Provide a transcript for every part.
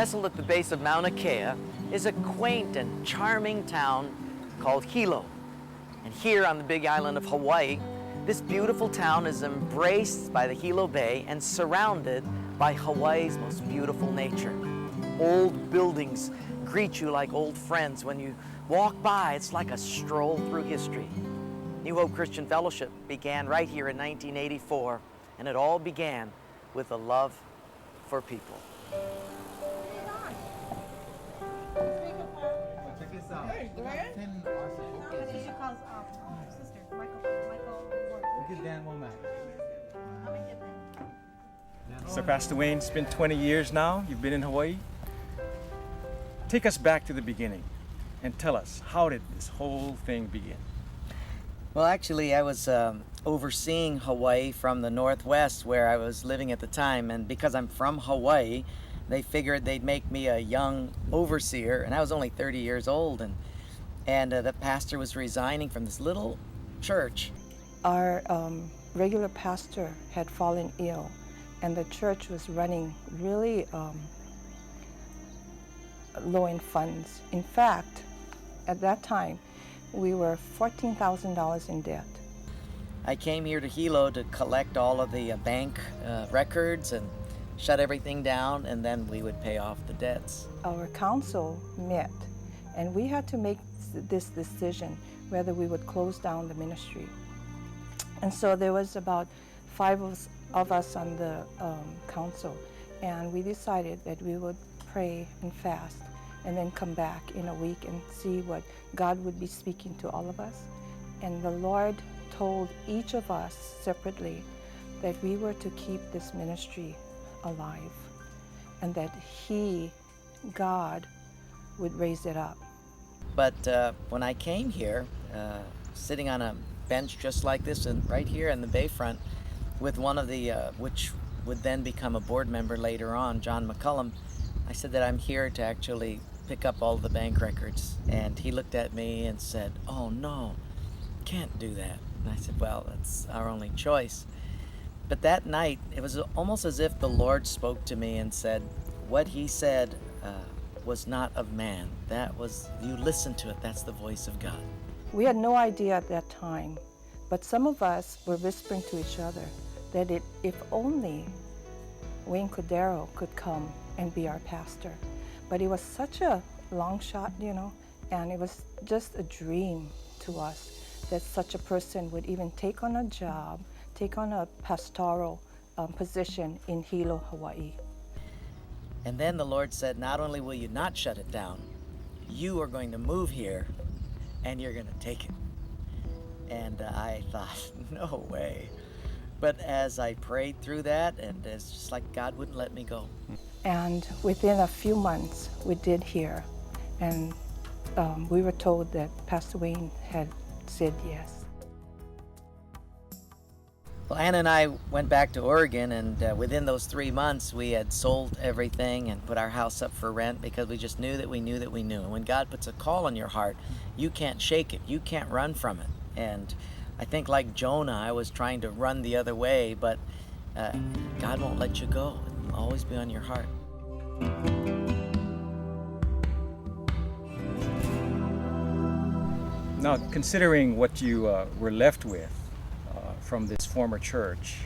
Nestled at the base of Mauna Kea is a quaint and charming town called Hilo. And here on the big island of Hawaii, this beautiful town is embraced by the Hilo Bay and surrounded by Hawaii's most beautiful nature. Old buildings greet you like old friends. When you walk by, it's like a stroll through history. New Hope Christian Fellowship began right here in 1984, and it all began with a love for people. Check this out. Hey, Glenn. 10 awesome She calls sister, Michael. Give Dan one back. So Pastor Wayne, it's been 20 years now. You've been in Hawaii. Take us back to the beginning and tell us, how did this whole thing begin? Well, actually, I was overseeing Hawaii from the Northwest where I was living at the time, and because I'm from Hawaii, they figured they'd make me a young overseer, and I was only 30 years old, and the pastor was resigning from this little church. Our regular pastor had fallen ill, and the church was running really low in funds. In fact, at that time, we were $14,000 in debt. I came here to Hilo to collect all of the bank records and shut everything down, and then we would pay off the debts. Our council met, and we had to make this decision whether we would close down the ministry. And so there was about 5 of us on the council, and we decided that we would pray and fast and then come back in a week and see what God would be speaking to all of us. And the Lord told each of us separately that we were to keep this ministry alive and that He, God, would raise it up. But when I came here, sitting on a bench just like this and right here in the bayfront with one of the, which would then become a board member later on, John McCullum, I said that I'm here to actually pick up all the bank records. And he looked at me and said, "Oh no, can't do that." And I said, "Well, that's our only choice." But that night, it was almost as if the Lord spoke to me and said, what He said was not of man. That was, you listen to it, that's the voice of God. We had no idea at that time, but some of us were whispering to each other that if only Wayne Cordero could come and be our pastor. But it was such a long shot, and it was just a dream to us that such a person would even take on a job, take on a pastoral position in Hilo, Hawaii. And then the Lord said, not only will you not shut it down, you are going to move here and you're going to take it. And I thought, no way. But as I prayed through that, and it's just like God wouldn't let me go. And within a few months, we did hear, and we were told that Pastor Wayne had said yes. Well, Anna and I went back to Oregon, and within those 3 months, we had sold everything and put our house up for rent because we just knew that we knew that we knew. And when God puts a call on your heart, you can't shake it. You can't run from it. And I think like Jonah, I was trying to run the other way, but God won't let you go. It'll always be on your heart. Now, considering what you were left with from this former church,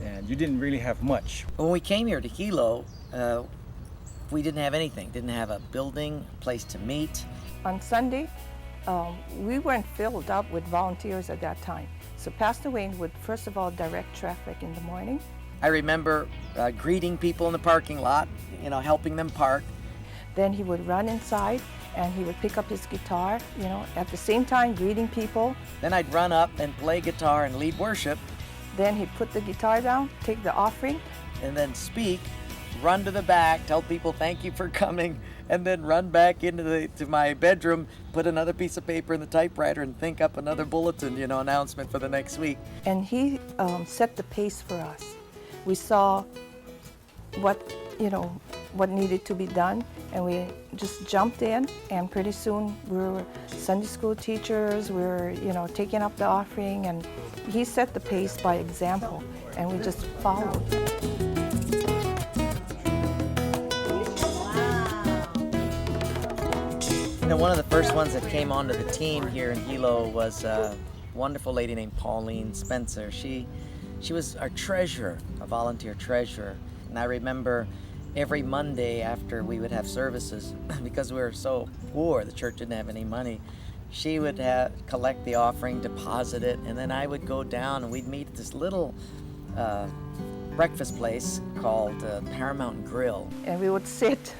and you didn't really have much. When we came here to Hilo, we didn't have anything. Didn't have a building, a place to meet. On Sunday, we weren't filled up with volunteers at that time. So Pastor Wayne would first of all direct traffic in the morning. I remember greeting people in the parking lot, helping them park. Then he would run inside and he would pick up his guitar, at the same time greeting people. Then I'd run up and play guitar and lead worship. Then he'd put the guitar down, take the offering. And then speak, run to the back, tell people thank you for coming, and then run back into to my bedroom, put another piece of paper in the typewriter and think up another bulletin, announcement for the next week. And he set the pace for us. We saw what needed to be done, and we just jumped in, and pretty soon we were Sunday school teachers, we were, taking up the offering, and he set the pace by example, and we just followed. Wow. know, one of the first ones that came onto the team here in Hilo was a wonderful lady named Pauline Spencer. She was our treasurer, a volunteer treasurer. And I remember every Monday after we would have services, because we were so poor, the church didn't have any money, she would collect the offering, deposit it, and then I would go down and we'd meet at this little breakfast place called Paramount Grill. And we would sit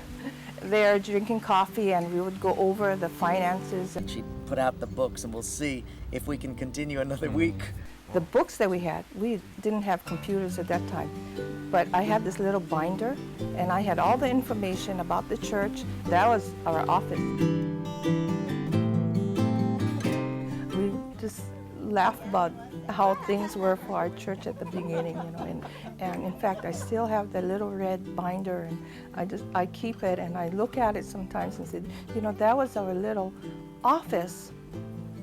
there drinking coffee and we would go over the finances. And she'd put out the books and we'll see if we can continue another week. The books that we had, we didn't have computers at that time, but I had this little binder and I had all the information about the church. That was our office. We just laugh about how things were for our church at the beginning, you know, and in fact I still have the little red binder and I keep it and I look at it sometimes and say, you know, that was our little office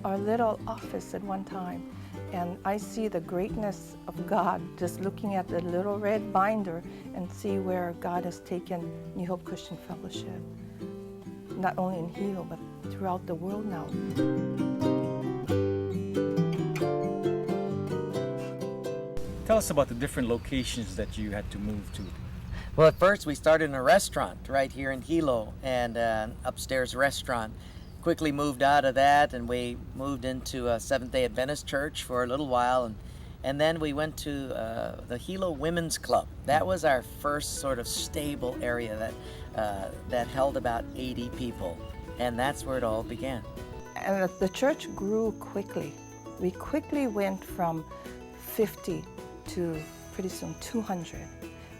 at one time. And I see the greatness of God just looking at the little red binder and see where God has taken New Hope Christian Fellowship, not only in Hilo, but throughout the world now. Tell us about the different locations that you had to move to. Well, at first we started in a restaurant right here in Hilo, and an upstairs restaurant. Quickly moved out of that and we moved into a Seventh-day Adventist church for a little while, and then we went to the Hilo Women's Club. That was our first sort of stable area that held about 80 people, and that's where it all began. And the church grew quickly. We quickly went from 50 to pretty soon 200,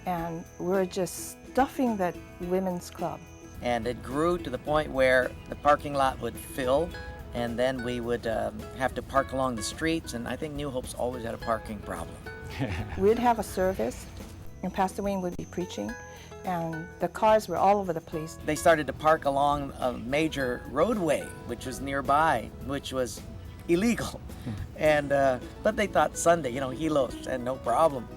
and we're just stuffing that women's club. And it grew to the point where the parking lot would fill, and then we would have to park along the streets, and I think New Hope's always had a parking problem. We'd have a service, and Pastor Wayne would be preaching, and the cars were all over the place. They started to park along a major roadway, which was nearby, which was illegal. And but they thought Sunday, you know, Hilo said no problem.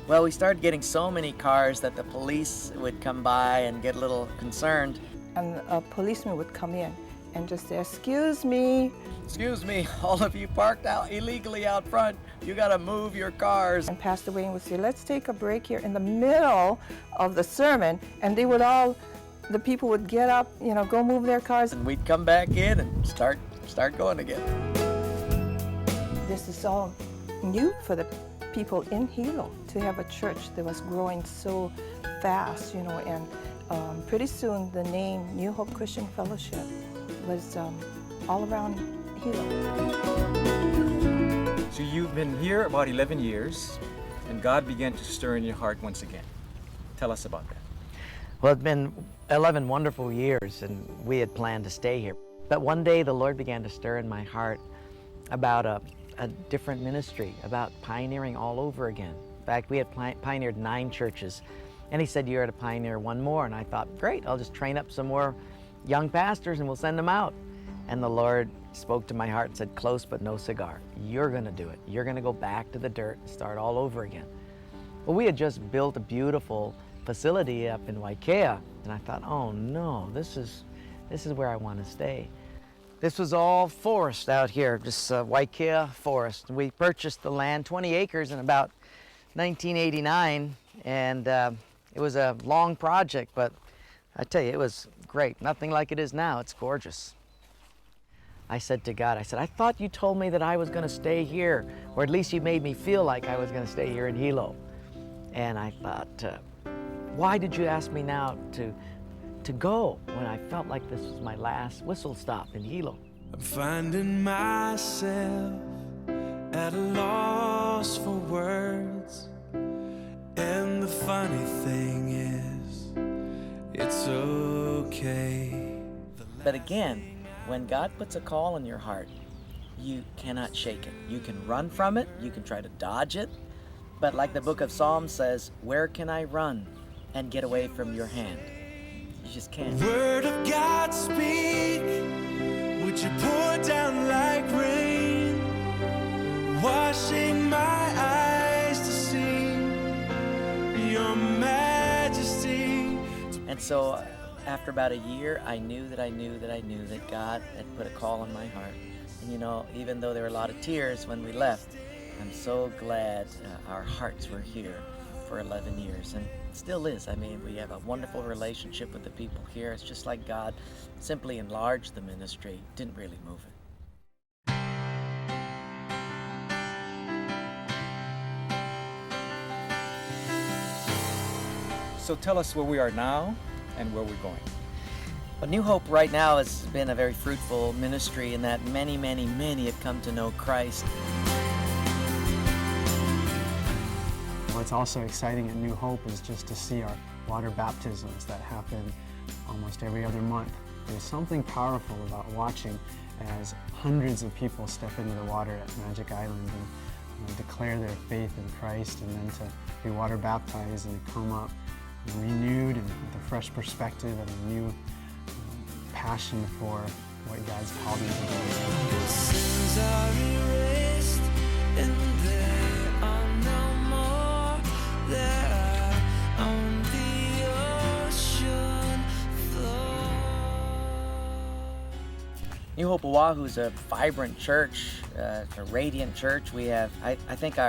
Well, we started getting so many cars that the police would come by and get a little concerned. And a policeman would come in and just say, "Excuse me." Excuse me, all of you parked out illegally out front. You gotta move your cars. And Pastor Wayne would say, "Let's take a break here," in the middle of the sermon, and they would all, the people would get up, you know, go move their cars. And we'd come back in and start going again. This is all new for the people in Hilo to have a church that was growing so fast, you know, and pretty soon the name New Hope Christian Fellowship was all around Hilo. So you've been here about 11 years, and God began to stir in your heart once again. Tell us about that. Well, it's been 11 wonderful years, and we had planned to stay here. But one day the Lord began to stir in my heart about a different ministry, about pioneering all over again. In fact, we had pioneered 9 churches, and he said, "You're to pioneer one more." And I thought, great, I'll just train up some more young pastors and we'll send them out. And the Lord spoke to my heart and said, "Close but no cigar. You're going to do it. You're going to go back to the dirt and start all over again." Well, we had just built a beautiful facility up in Waikea, and I thought, oh no, this is where I want to stay. This was all forest out here, just Waikea forest. We purchased the land, 20 acres, in about 1989, and it was a long project, but I tell you, it was great. Nothing like it is now. It's gorgeous. I said to God, I thought you told me that I was going to stay here, or at least you made me feel like I was going to stay here in Hilo. And I thought, why did you ask me now to go when I felt like this was my last whistle stop in Hilo? I'm finding myself at a loss for words, and the funny thing is, it's okay. But again, when God puts a call in your heart, you cannot shake it. You can run from it, you can try to dodge it, but like the book of Psalms says, where can I run and get away from your hand? You just can't. Word of God speak, would you pour down like rain, washing my eyes to see your majesty. And so After about a year, I knew that God had put a call on my heart. And you know, even though there were a lot of tears when we left, I'm so glad our hearts were here for 11 years, and still is. I mean, we have a wonderful relationship with the people here. It's just like God simply enlarged the ministry, didn't really move it. So tell us where we are now and where we're going. But New Hope right now has been a very fruitful ministry in that many have come to know Christ. What's also exciting at New Hope is just to see our water baptisms that happen almost every other month. There's something powerful about watching as hundreds of people step into the water at Magic Island and declare their faith in Christ, and then to be water baptized and to come up renewed and with a fresh perspective and a new passion for what God's called them to do. Sins are erased and there are no more. There are on the ocean floor. New Hope Oahu is a vibrant church, a radiant church. We have, I think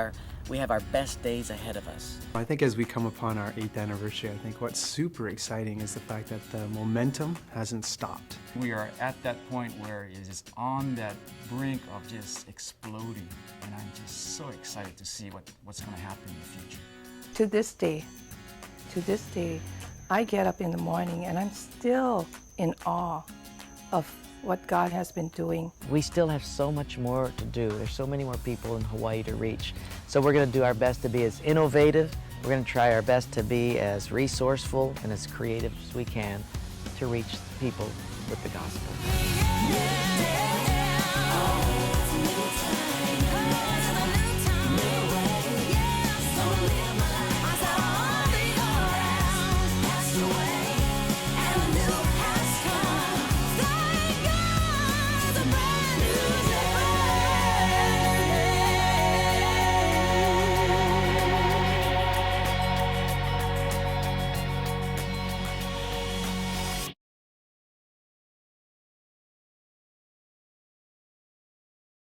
we have our best days ahead of us. I think as we come upon our 8th anniversary, I think what's super exciting is the fact that the momentum hasn't stopped. We are at that point where it is on that brink of just exploding, and I'm just so excited to see what's going to happen in the future. To this day, I get up in the morning and I'm still in awe of what God has been doing. We still have so much more to do. There's so many more people in Hawaii to reach. So we're going to do our best to be as innovative. We're going to try our best to be as resourceful and as creative as we can to reach people with the gospel.